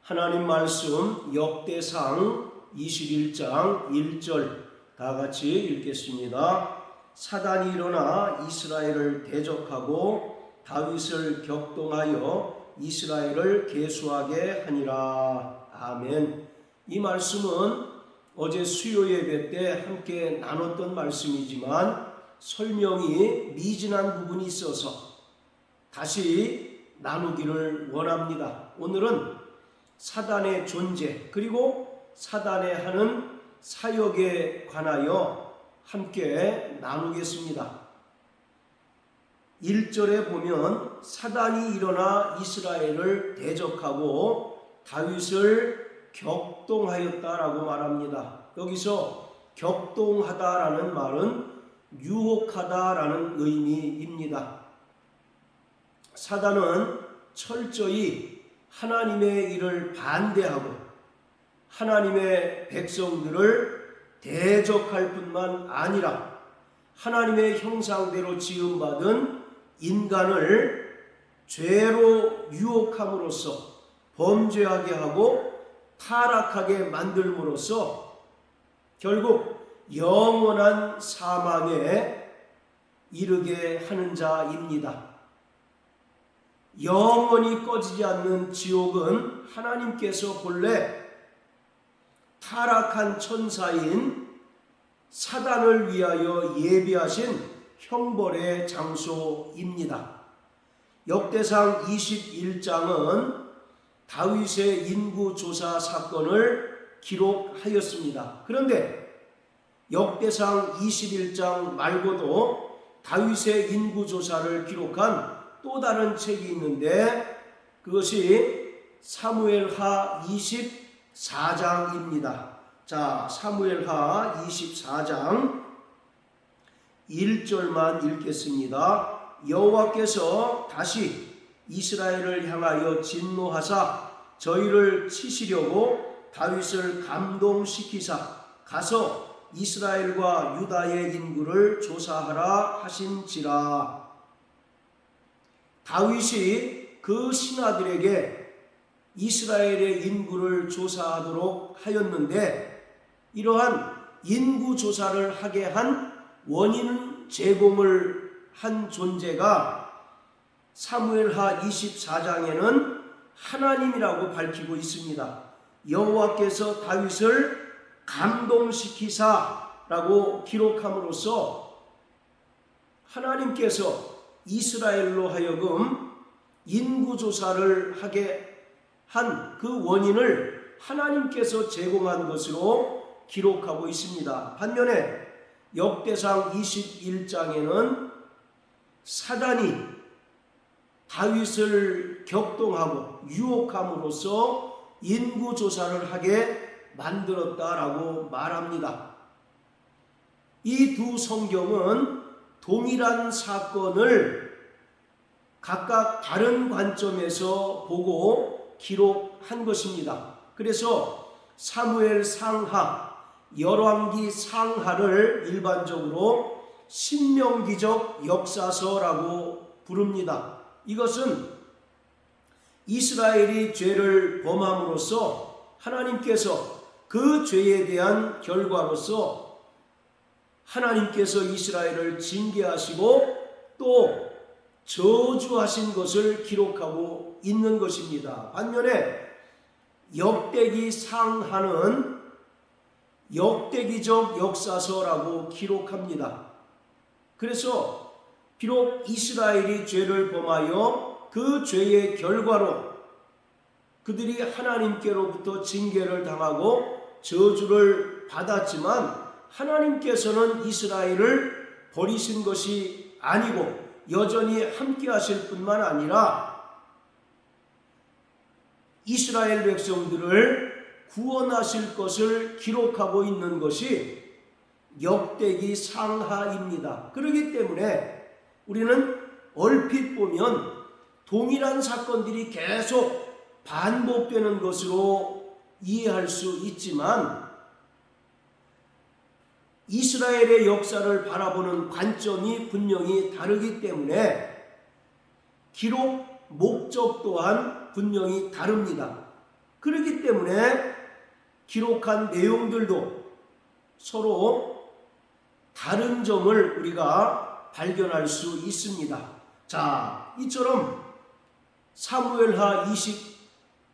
하나님 말씀 역대상 21장 1절 다 같이 읽겠습니다. 사단이 일어나 이스라엘을 대적하고 다윗을 격동하여 이스라엘을 계수하게 하니라. 아멘. 이 말씀은 어제 수요 예배 때 함께 나눴던 말씀이지만 설명이 미진한 부분이 있어서 다시 나누기를 원합니다. 오늘은 사단의 존재 그리고 사단의 하는 사역에 관하여 함께 나누겠습니다. 1절에 보면 사단이 일어나 이스라엘을 대적하고 다윗을 격동하였다라고 말합니다. 여기서 격동하다라는 말은 유혹하다라는 의미입니다. 사단은 철저히 하나님의 일을 반대하고 하나님의 백성들을 대적할 뿐만 아니라 하나님의 형상대로 지음받은 인간을 죄로 유혹함으로써 범죄하게 하고 타락하게 만들므로써 결국 영원한 사망에 이르게 하는 자입니다. 영원히 꺼지지 않는 지옥은 하나님께서 본래 타락한 천사인 사단을 위하여 예비하신 형벌의 장소입니다. 역대상 21장은 다윗의 인구조사 사건을 기록하였습니다. 그런데 역대상 21장 말고도 다윗의 인구조사를 기록한 또 다른 책이 있는데 그것이 사무엘하 24장입니다. 자, 사무엘하 24장 1절만 읽겠습니다. 여호와께서 다시 이스라엘을 향하여 진노하사 저희를 치시려고 다윗을 감동시키사 가서 이스라엘과 유다의 인구를 조사하라 하신지라. 다윗이 그 신하들에게 이스라엘의 인구를 조사하도록 하였는데 이러한 인구 조사를 하게 한 원인 제공을 한 존재가 사무엘하 24장에는 하나님이라고 밝히고 있습니다. 여호와께서 다윗을 감동시키사라고 기록함으로써 하나님께서 이스라엘로 하여금 인구조사를 하게 한 그 원인을 하나님께서 제공한 것으로 기록하고 있습니다. 반면에 역대상 21장에는 사단이 다윗을 격동하고 유혹함으로써 인구조사를 하게 만들었다라고 말합니다. 이 두 성경은 동일한 사건을 각각 다른 관점에서 보고 기록한 것입니다. 그래서 사무엘 상하, 열왕기 상하를 일반적으로 신명기적 역사서라고 부릅니다. 이것은 이스라엘이 죄를 범함으로써 하나님께서 그 죄에 대한 결과로서 하나님께서 이스라엘을 징계하시고 또 저주하신 것을 기록하고 있는 것입니다. 반면에 역대기 상하는 역대기적 역사서라고 기록합니다. 그래서 비록 이스라엘이 죄를 범하여 그 죄의 결과로 그들이 하나님께로부터 징계를 당하고 저주를 받았지만 하나님께서는 이스라엘을 버리신 것이 아니고 여전히 함께 하실 뿐만 아니라 이스라엘 백성들을 구원하실 것을 기록하고 있는 것이 역대기 상하입니다. 그렇기 때문에 우리는 얼핏 보면 동일한 사건들이 계속 반복되는 것으로 이해할 수 있지만 이스라엘의 역사를 바라보는 관점이 분명히 다르기 때문에 기록 목적 또한 분명히 다릅니다. 그렇기 때문에 기록한 내용들도 서로 다른 점을 우리가 발견할 수 있습니다. 자, 이처럼 사무엘하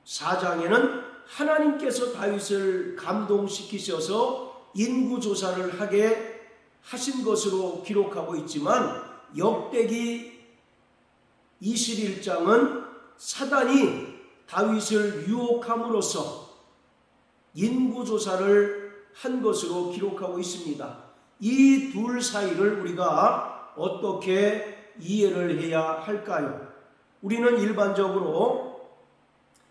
24장에는 하나님께서 다윗을 감동시키셔서 인구조사를 하게 하신 것으로 기록하고 있지만, 역대기 21장은 사단이 다윗을 유혹함으로써 인구조사를 한 것으로 기록하고 있습니다. 이 둘 사이를 우리가 어떻게 이해를 해야 할까요? 우리는 일반적으로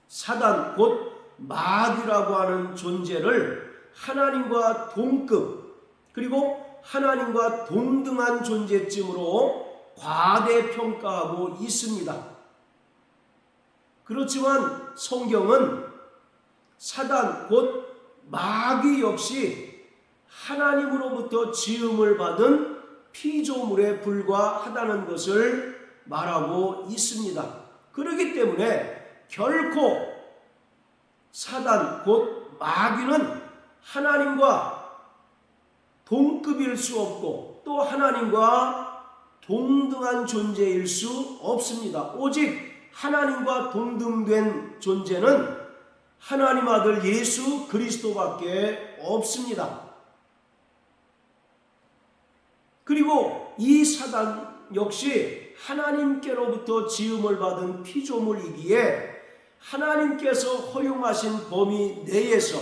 사단, 곧 마귀라고 하는 존재를 하나님과 동급, 그리고 하나님과 동등한 존재쯤으로 과대평가하고 있습니다. 그렇지만 성경은 사단, 곧 마귀 역시 하나님으로부터 지음을 받은 피조물에 불과하다는 것을 말하고 있습니다. 그렇기 때문에 결코 사단, 곧 마귀는 하나님과 동급일 수 없고 또 하나님과 동등한 존재일 수 없습니다. 오직 하나님과 동등된 존재는 하나님 아들 예수 그리스도밖에 없습니다. 그리고 이 사단 역시 하나님께로부터 지음을 받은 피조물이기에 하나님께서 허용하신 범위 내에서,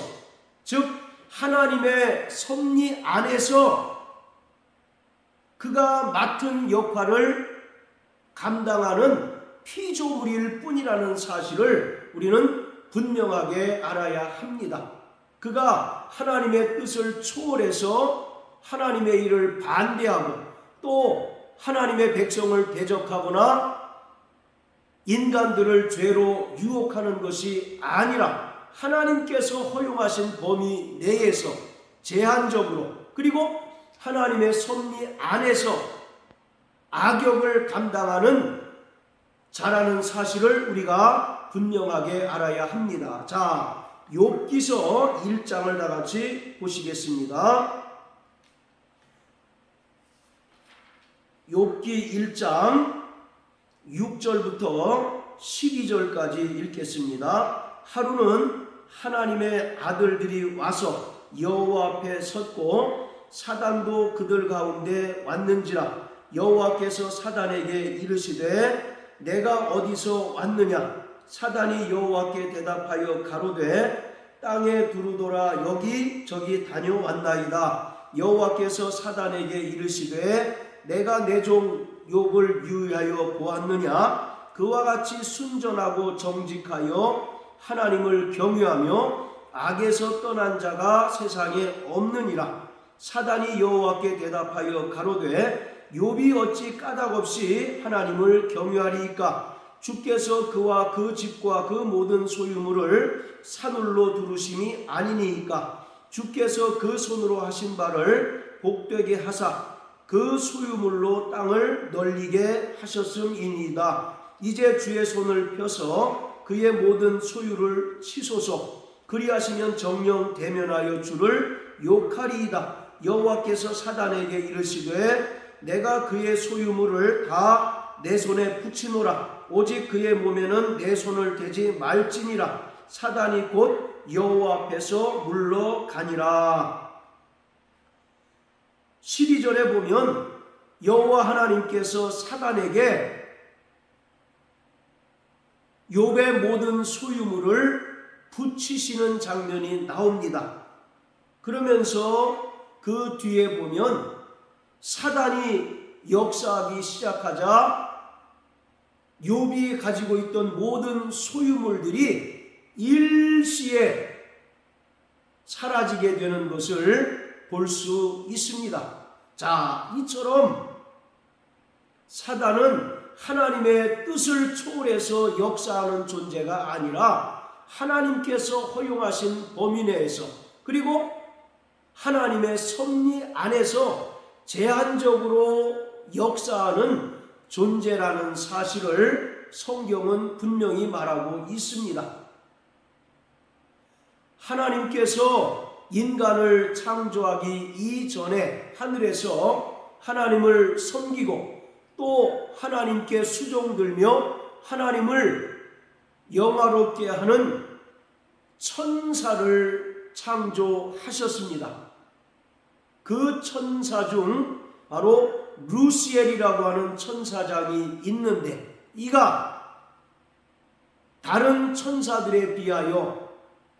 즉 하나님의 섭리 안에서 그가 맡은 역할을 감당하는 피조물일 뿐이라는 사실을 우리는 분명하게 알아야 합니다. 그가 하나님의 뜻을 초월해서 하나님의 일을 반대하고 또 하나님의 백성을 대적하거나 인간들을 죄로 유혹하는 것이 아니라 하나님께서 허용하신 범위 내에서 제한적으로, 그리고 하나님의 섭리 안에서 악역을 감당하는 자라는 사실을 우리가 분명하게 알아야 합니다. 자, 욥기서 1장을 다 같이 보시겠습니다. 욥기 1장 6절부터 12절까지 읽겠습니다. 하루는 하나님의 아들들이 와서 여호와 앞에 섰고 사단도 그들 가운데 왔는지라. 여호와께서 사단에게 이르시되 내가 어디서 왔느냐? 사단이 여호와께 대답하여 가로되 땅에 두루도라 여기저기 다녀왔나이다. 여호와께서 사단에게 이르시되 내가 내 종 욥을 유의하여 보았느냐? 그와 같이 순전하고 정직하여 하나님을 경외하며 악에서 떠난 자가 세상에 없느니라. 사단이 여호와께 대답하여 가로되 욥이 어찌 까닭없이 하나님을 경외하리이까? 주께서 그와 그 집과 그 모든 소유물을 사늘로 두르심이 아니니이까? 주께서 그 손으로 하신 바를 복되게 하사 그 소유물로 땅을 널리게 하셨음이니이다. 이제 주의 손을 펴서 그의 모든 소유를 치소서. 그리하시면 정령 대면하여 주를 욕하리이다. 여호와께서 사단에게 이르시되 내가 그의 소유물을 다 내 손에 붙이노라. 오직 그의 몸에는 내 손을 대지 말지니라. 사단이 곧 여호와 앞에서 물러가니라. 12절에 보면 여호와 하나님께서 사단에게 욥의 모든 소유물을 붙이시는 장면이 나옵니다. 그러면서 그 뒤에 보면 사단이 역사하기 시작하자 욥이 가지고 있던 모든 소유물들이 일시에 사라지게 되는 것을 볼 수 있습니다. 자, 이처럼 사단은 하나님의 뜻을 초월해서 역사하는 존재가 아니라 하나님께서 허용하신 범위 내에서, 그리고 하나님의 섭리 안에서 제한적으로 역사하는 존재라는 사실을 성경은 분명히 말하고 있습니다. 하나님께서 인간을 창조하기 이전에 하늘에서 하나님을 섬기고 또 하나님께 수종들며 하나님을 영화롭게 하는 천사를 창조하셨습니다. 그 천사 중 바로 루시엘이라고 하는 천사장이 있는데, 이가 다른 천사들에 비하여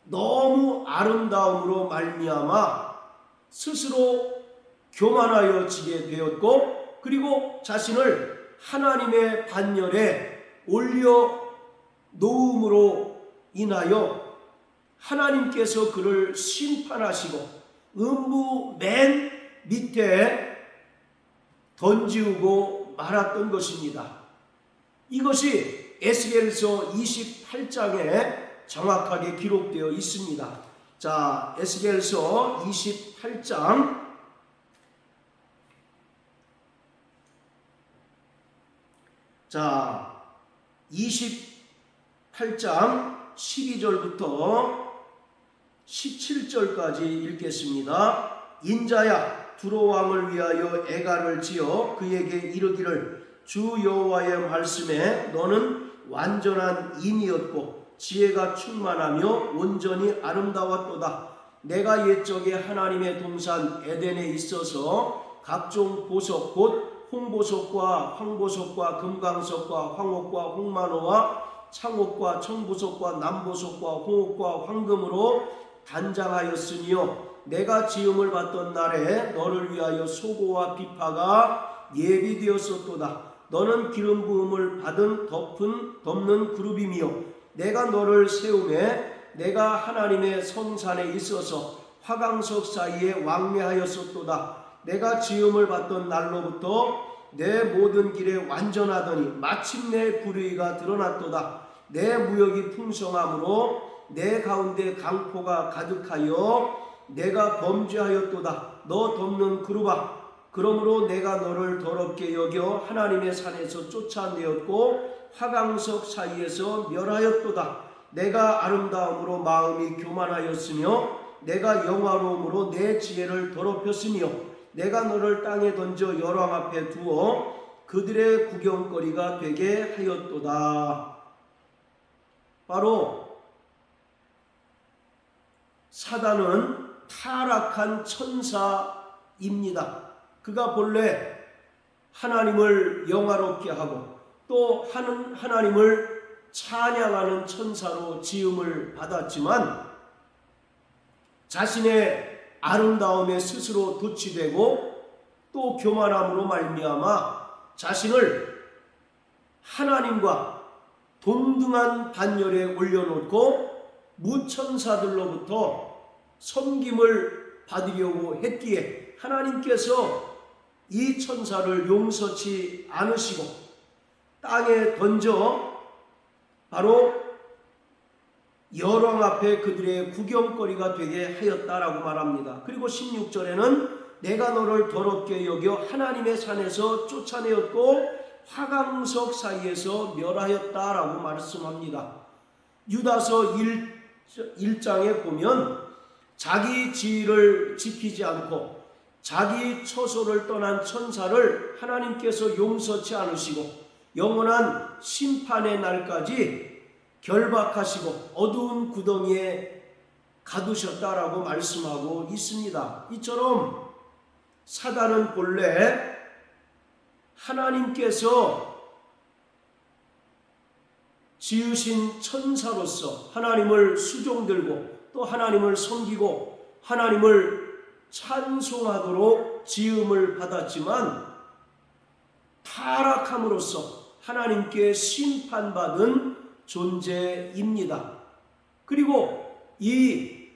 너무 아름다움으로 말미암아 스스로 교만하여지게 되었고, 그리고 자신을 하나님의 반열에 올려 놓음으로 인하여 하나님께서 그를 심판하시고 음부 맨 밑에 던지우고 말았던 것입니다. 이것이 에스겔서 28장에 정확하게 기록되어 있습니다. 자, 에스겔서 28장 자, 28장 12절부터 17절까지 읽겠습니다. 인자야, 두로왕을 위하여 애가를 지어 그에게 이르기를, 주 여호와의 말씀에 너는 완전한 인이었고 지혜가 충만하며 온전히 아름다웠도다. 내가 옛적에 하나님의 동산 에덴에 있어서 각종 보석 곧 홍보석과 황보석과 금강석과 황옥과 홍만호와 창옥과 청보석과 남보석과 홍옥과 황금으로 단장하였으며, 내가 지음을 받던 날에 너를 위하여 소고와 비파가 예비되었었도다. 너는 기름 부음을 받은 덮는 그룹이며, 내가 너를 세우매 내가 하나님의 성산에 있어서 화강석 사이에 왕래하였었도다. 내가 지음을 받던 날로부터 내 모든 길에 완전하더니 마침내 불의가 드러났도다. 내 무역이 풍성함으로 내 가운데 강포가 가득하여 내가 범죄하였도다. 너 덮는 그룹아, 그러므로 내가 너를 더럽게 여겨 하나님의 산에서 쫓아내었고 화강석 사이에서 멸하였도다. 내가 아름다움으로 마음이 교만하였으며 내가 영화로움으로 내 지혜를 더럽혔으며 내가 너를 땅에 던져 열왕 앞에 두어 그들의 구경거리가 되게 하였도다. 바로 사단은 타락한 천사입니다. 그가 본래 하나님을 영화롭게 하고 또 하나님을 찬양하는 천사로 지음을 받았지만 자신의 아름다움에 스스로 도취되고 또 교만함으로 말미암아 자신을 하나님과 동등한 반열에 올려놓고 무천사들로부터 섬김을 받으려고 했기에 하나님께서 이 천사를 용서치 않으시고 땅에 던져 바로 열왕 앞에 그들의 구경거리가 되게 하였다라고 말합니다. 그리고 16절에는 내가 너를 더럽게 여겨 하나님의 산에서 쫓아내었고 화강석 사이에서 멸하였다라고 말씀합니다. 유다서 1장에 보면 자기 지위를 지키지 않고 자기 처소를 떠난 천사를 하나님께서 용서치 않으시고 영원한 심판의 날까지 결박하시고 어두운 구덩이에 가두셨다라고 말씀하고 있습니다. 이처럼 사단은 본래 하나님께서 지으신 천사로서 하나님을 수종들고 또 하나님을 섬기고 하나님을 찬송하도록 지음을 받았지만 타락함으로써 하나님께 심판받은 존재입니다. 그리고 이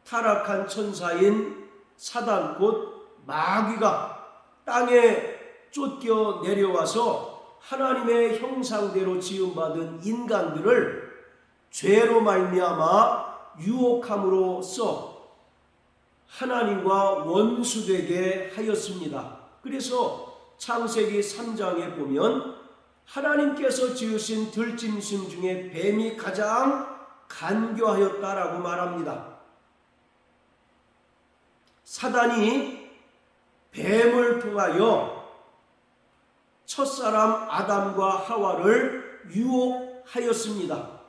타락한 천사인 사단 곧 마귀가 땅에 쫓겨 내려와서 하나님의 형상대로 지음받은 인간들을 죄로 말미암아 유혹함으로써 하나님과 원수되게 하였습니다. 그래서 창세기 3장에 보면 하나님께서 지으신 들짐승 중에 뱀이 가장 간교하였다라고 말합니다. 사단이 뱀을 통하여 첫사람 아담과 하와를 유혹하였습니다.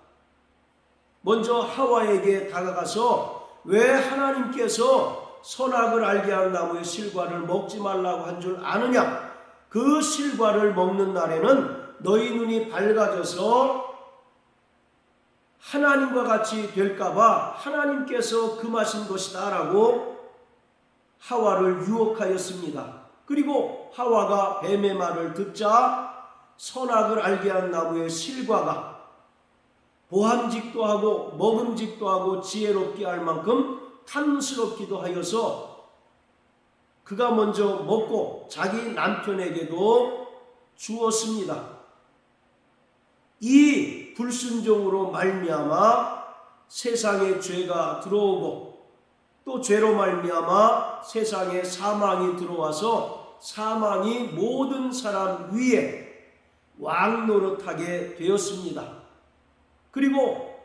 먼저 하와에게 다가가서 왜 하나님께서 선악을 알게 한 나무의 실과를 먹지 말라고 한 줄 아느냐? 그 실과를 먹는 날에는 너희 눈이 밝아져서 하나님과 같이 될까봐 하나님께서 금하신 것이다 라고 하와를 유혹하였습니다. 그리고 하와가 뱀의 말을 듣자 선악을 알게 한 나무의 실과가 보암직도 하고 먹음직도 하고 지혜롭게 할 만큼 탐스럽기도 하여서 그가 먼저 먹고 자기 남편에게도 주었습니다. 이 불순종으로 말미암아 세상에 죄가 들어오고 또 죄로 말미암아 세상에 사망이 들어와서 사망이 모든 사람 위에 왕노릇하게 되었습니다. 그리고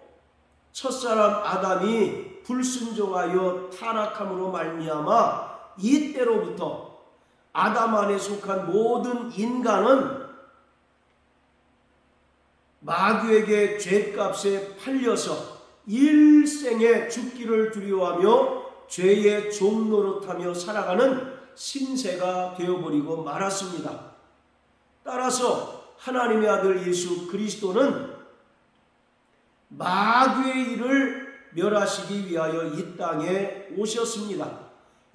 첫사람 아담이 불순종하여 타락함으로 말미암아 이때로부터 아담 안에 속한 모든 인간은 마귀에게 죗값에 팔려서 일생에 죽기를 두려워하며 죄의 종노릇하며 살아가는 신세가 되어버리고 말았습니다. 따라서 하나님의 아들 예수 그리스도는 마귀의 일을 멸하시기 위하여 이 땅에 오셨습니다.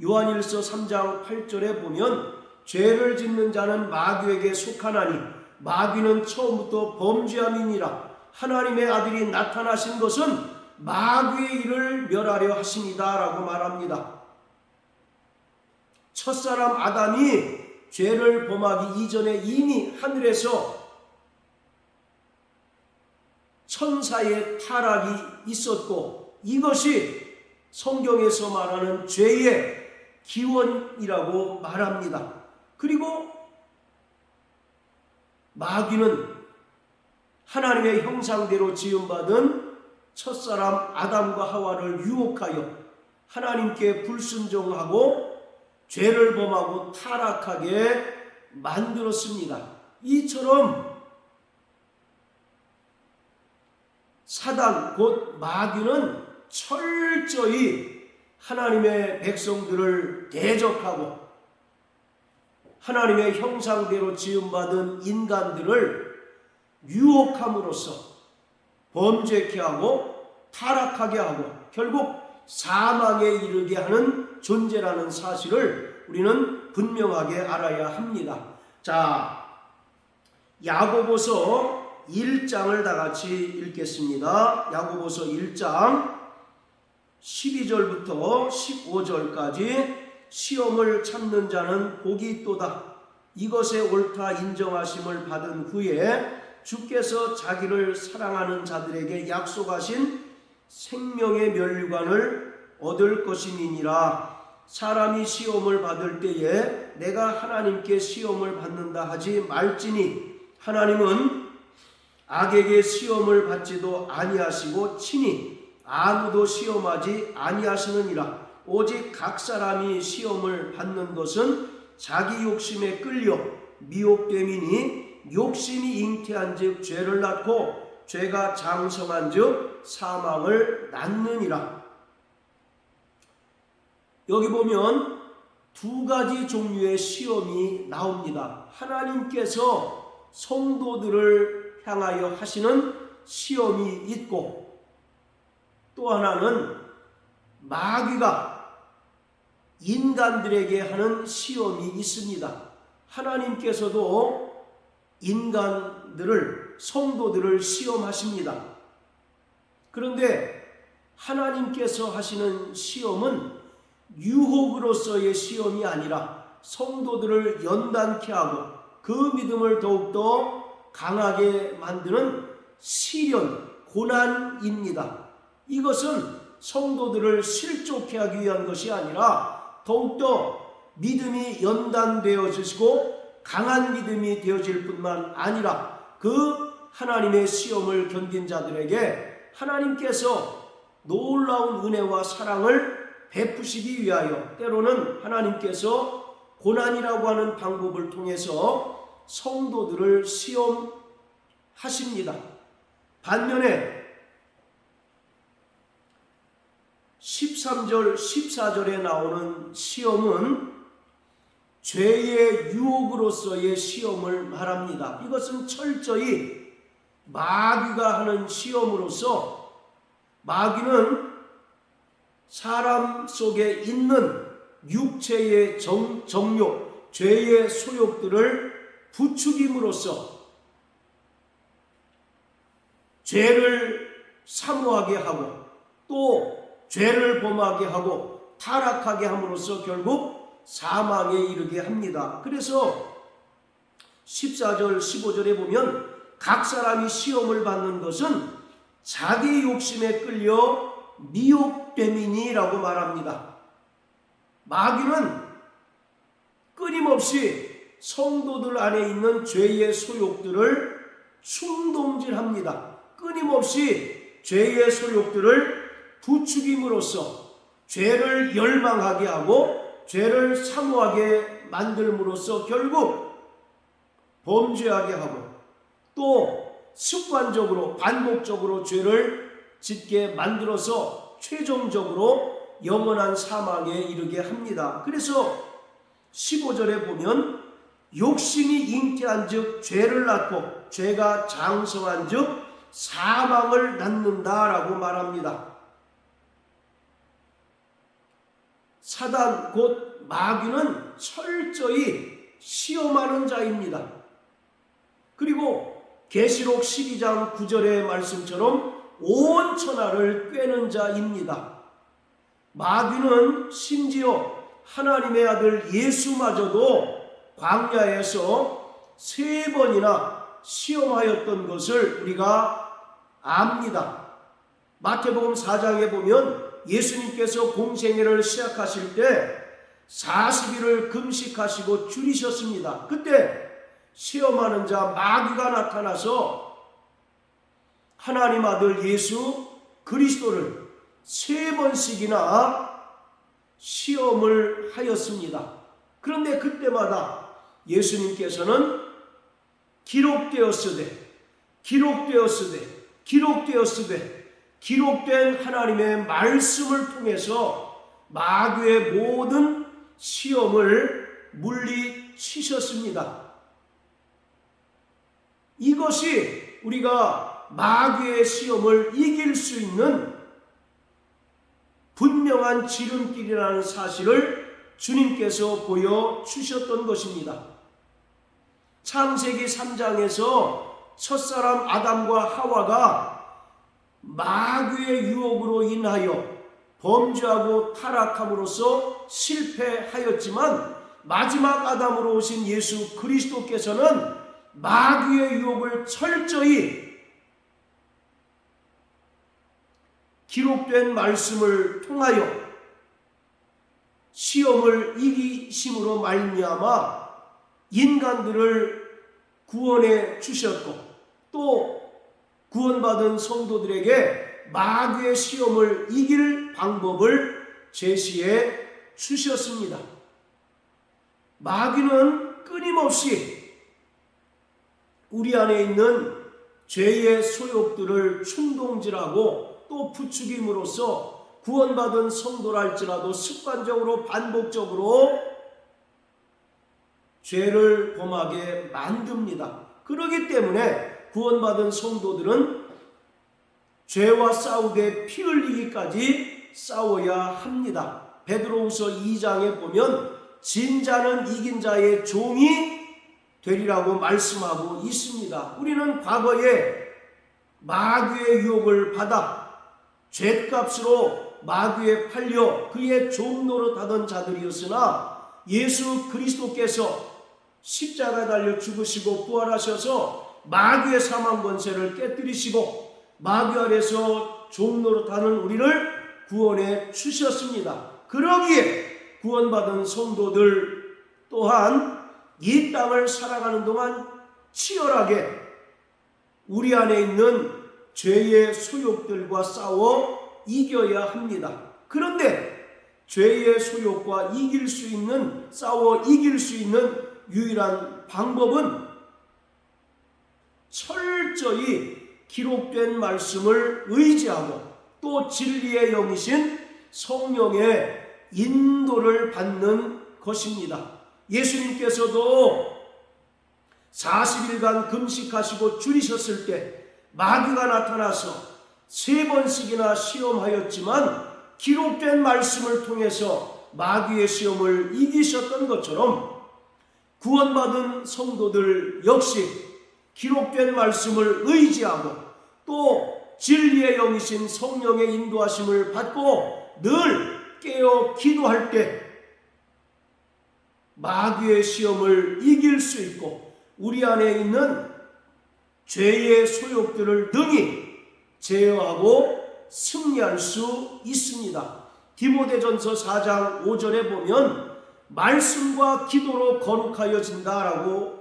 요한일서 3장 8절에 보면 죄를 짓는 자는 마귀에게 속하나니 마귀는 처음부터 범죄함이니라. 하나님의 아들이 나타나신 것은 마귀의 일을 멸하려 하십니다 라고 말합니다. 첫사람 아담이 죄를 범하기 이전에 이미 하늘에서 천사의 타락이 있었고 이것이 성경에서 말하는 죄의 기원이라고 말합니다. 그리고 마귀는 하나님의 형상대로 지음받은 첫사람 아담과 하와를 유혹하여 하나님께 불순종하고 죄를 범하고 타락하게 만들었습니다. 이처럼 사단 곧 마귀는 철저히 하나님의 백성들을 대적하고 하나님의 형상대로 지음받은 인간들을 유혹함으로써 범죄케 하고 타락하게 하고 결국 사망에 이르게 하는 존재라는 사실을 우리는 분명하게 알아야 합니다. 자, 야고보서 1장을 다 같이 읽겠습니다. 야고보서 1장 12절부터 15절까지 시험을 참는 자는 복이 있도다. 이것에 옳다 인정하심을 받은 후에 주께서 자기를 사랑하는 자들에게 약속하신 생명의 면류관을 얻을 것임이니라. 사람이 시험을 받을 때에 내가 하나님께 시험을 받는다 하지 말지니 하나님은 악에게 시험을 받지도 아니하시고 친히 아무도 시험하지 아니하시느니라. 오직 각 사람이 시험을 받는 것은 자기 욕심에 끌려 미혹됨이니 욕심이 잉태한 즉 죄를 낳고 죄가 장성한 즉 사망을 낳느니라. 여기 보면 두 가지 종류의 시험이 나옵니다. 하나님께서 성도들을 향하여 하시는 시험이 있고 또 하나는 마귀가 인간들에게 하는 시험이 있습니다. 하나님께서도 인간들을 성도들을 시험하십니다. 그런데 하나님께서 하시는 시험은 유혹으로서의 시험이 아니라 성도들을 연단케 하고 그 믿음을 더욱더 강하게 만드는 시련, 고난입니다. 이것은 성도들을 실족케 하기 위한 것이 아니라 더욱더 믿음이 연단되어지고 강한 믿음이 되어질 뿐만 아니라 그 하나님의 시험을 견딘 자들에게 하나님께서 놀라운 은혜와 사랑을 베푸시기 위하여 때로는 하나님께서 고난이라고 하는 방법을 통해서 성도들을 시험하십니다. 반면에 13절, 14절에 나오는 시험은 죄의 유혹으로서의 시험을 말합니다. 이것은 철저히 마귀가 하는 시험으로서 마귀는 사람 속에 있는 육체의 정욕, 죄의 소욕들을 부추김으로써 죄를 사모하게 하고 또 죄를 범하게 하고 타락하게 함으로써 결국 사망에 이르게 합니다. 그래서 14절, 15절에 보면 각 사람이 시험을 받는 것은 자기 욕심에 끌려 미혹됨이니라고 말합니다. 마귀는 끊임없이 성도들 안에 있는 죄의 소욕들을 충동질합니다. 끊임없이 죄의 소욕들을 부추김으로써 죄를 열망하게 하고 죄를 사모하게 만들므로써 결국 범죄하게 하고 또 습관적으로 반복적으로 죄를 짓게 만들어서 최종적으로 영원한 사망에 이르게 합니다. 그래서 15절에 보면 욕심이 잉태한 즉 죄를 낳고 죄가 장성한 즉 사망을 낳는다라고 말합니다. 사단 곧 마귀는 철저히 시험하는 자입니다. 그리고 계시록 12장 9절의 말씀처럼 온 천하를 꿰는 자입니다. 마귀는 심지어 하나님의 아들 예수마저도 광야에서 3번이나 시험하였던 것을 우리가 압니다. 마태복음 4장에 보면 예수님께서 공생애를 시작하실 때 40일을 금식하시고 줄이셨습니다. 그때 시험하는 자 마귀가 나타나서 하나님 아들 예수 그리스도를 3번씩이나 시험을 하였습니다. 그런데 그때마다 예수님께서는 기록된 하나님의 말씀을 통해서 마귀의 모든 시험을 물리치셨습니다. 이것이 우리가 마귀의 시험을 이길 수 있는 분명한 지름길이라는 사실을 주님께서 보여주셨던 것입니다. 창세기 3장에서 첫사람 아담과 하와가 마귀의 유혹으로 인하여 범죄하고 타락함으로써 실패하였지만 마지막 아담으로 오신 예수 그리스도께서는 마귀의 유혹을 철저히 기록된 말씀을 통하여 시험을 이기심으로 말미암아 인간들을 구원해 주셨고 또 구원받은 성도들에게 마귀의 시험을 이길 방법을 제시해 주셨습니다. 마귀는 끊임없이 우리 안에 있는 죄의 소욕들을 충동질하고 또 부추김으로써 구원받은 성도랄지라도 습관적으로 반복적으로 죄를 범하게 만듭니다. 그렇기 때문에 구원받은 성도들은 죄와 싸우게 피 흘리기까지 싸워야 합니다. 베드로후서 2장에 보면 진자는 이긴 자의 종이 되리라고 말씀하고 있습니다. 우리는 과거에 마귀의 유혹을 받아 죗값으로 마귀에 팔려 그의 종 노릇하던 자들이었으나 예수 그리스도께서 십자가에 달려 죽으시고 부활하셔서 마귀의 사망 권세를 깨뜨리시고 마귀 아래서 종 노릇하는 우리를 구원해 주셨습니다. 그러기에 구원받은 성도들 또한 이 땅을 살아가는 동안 치열하게 우리 안에 있는 죄의 소욕들과 싸워 이겨야 합니다. 그런데 죄의 소욕과 싸워 이길 수 있는 유일한 방법은 철저히 기록된 말씀을 의지하고 또 진리의 영이신 성령의 인도를 받는 것입니다. 예수님께서도 40일간 금식하시고 줄이셨을 때 마귀가 나타나서 3번씩이나 시험하였지만 기록된 말씀을 통해서 마귀의 시험을 이기셨던 것처럼 구원받은 성도들 역시 기록된 말씀을 의지하고 또 진리의 영이신 성령의 인도하심을 받고 늘 깨어 기도할 때 마귀의 시험을 이길 수 있고 우리 안에 있는 죄의 소욕들을 능히 제어하고 승리할 수 있습니다. 디모데전서 4장 5절에 보면 말씀과 기도로 거룩하여진다라고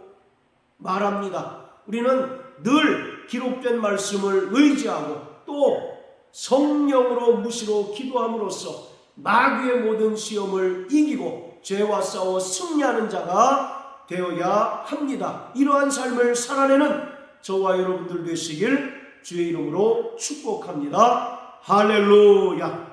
말합니다. 우리는 늘 기록된 말씀을 의지하고 또 성령으로 무시로 기도함으로써 마귀의 모든 시험을 이기고 죄와 싸워 승리하는 자가 되어야 합니다. 이러한 삶을 살아내는 저와 여러분들 되시길 주의 이름으로 축복합니다. 할렐루야.